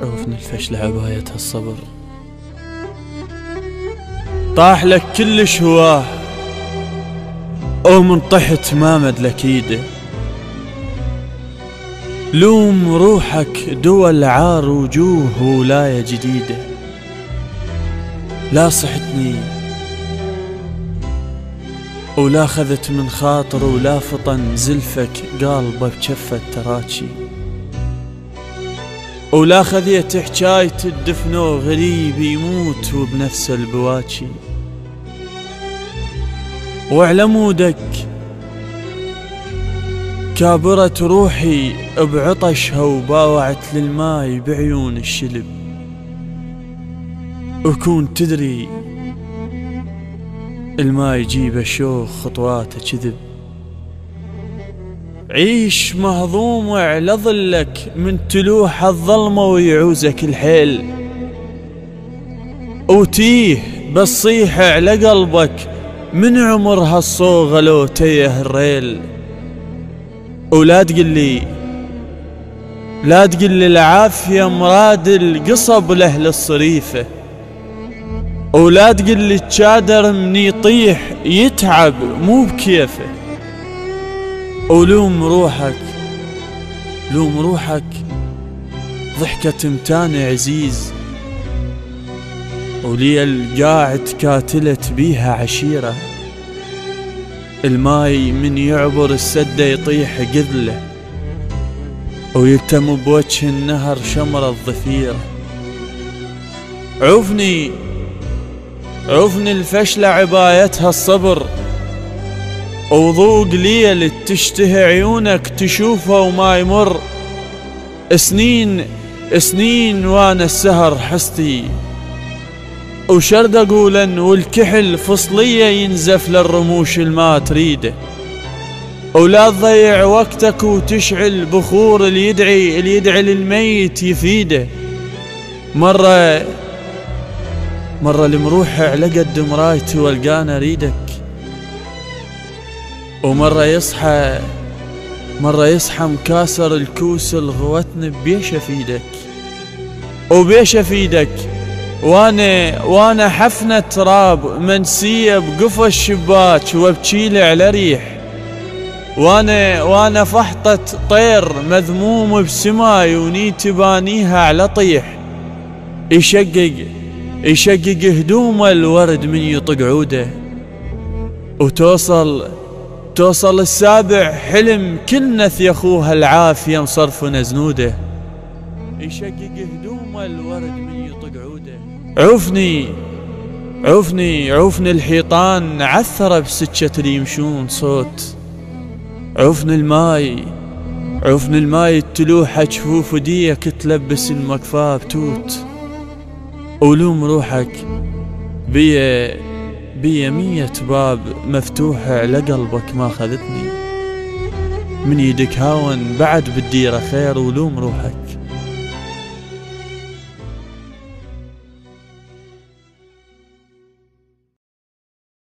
عوفني الفشل عباية الصبر، طاح لك كلش هواه او من طحت ما مدلك ايده. لوم روحك دول عار وجوه ولاية جديدة. لا صحتني ولا خذت من خاطر ولا فطن زلفك قلبه بجفة تراتشي، ولا خذيت حجاية الدفنو غريب يموت وبنفس البواكي. وعلى مودك كابرت روحي بعطشها وباوعت للماي بعيون الشلب. وكون تدري الماي يجيب شوخ خطواته كذب. عيش مهضوم وعلى ظلك من تلوح الظلمة ويعوزك الحيل، وتيه بصيح على قلبك من عمر هالصوغة لو تيه الريل. ولا تقلي العافية مراد القصب لأهل الصريفة، ولا تقلي الشادر من يطيح يتعب مو بكيفه. ولوم روحك ضحكة متانة عزيز، ولي القاعد كاتلت بيها عشيرة. الماي من يعبر السدة يطيح قذله، ويلتم بوجه النهر شمر الضفيرة. عوفني الفشلة عبايتها الصبر، وضوق ليل تشتهي عيونك تشوفه وما يمر. سنين وانا السهر حستي، وشرد اقولا والكحل فصلية ينزف للرموش الما تريده. ولا تضيع وقتك وتشعل بخور اللي يدعي للميت يفيده. مرة المروحة على قد مرايتي والقانا ريدك، ومرة يصحى مكاسر الكوس الغوتن بيشه في ايدك. وانا حفنة تراب منسية بقفا الشباك وابكيلي على ريح. وانا فحطة طير مذموم بسماي ونيت بانيها على طيح. يشقق هدوم الورد من يطق عوده، توصل السابع حلم كنث يخوها العافية مصرف نزنوده. يشقق هدوم الورد من يطق عوده. عوفني الحيطان عثر بسكة اللي يمشون صوت. عوفني الماي التلوحة جفوف وديك تلبس المكفاه بتوت. ولوم روحك بيا 100 باب مفتوحة على قلبك ما خذتني. من يدك هاون بعد بالديرة خير. ولوم روحك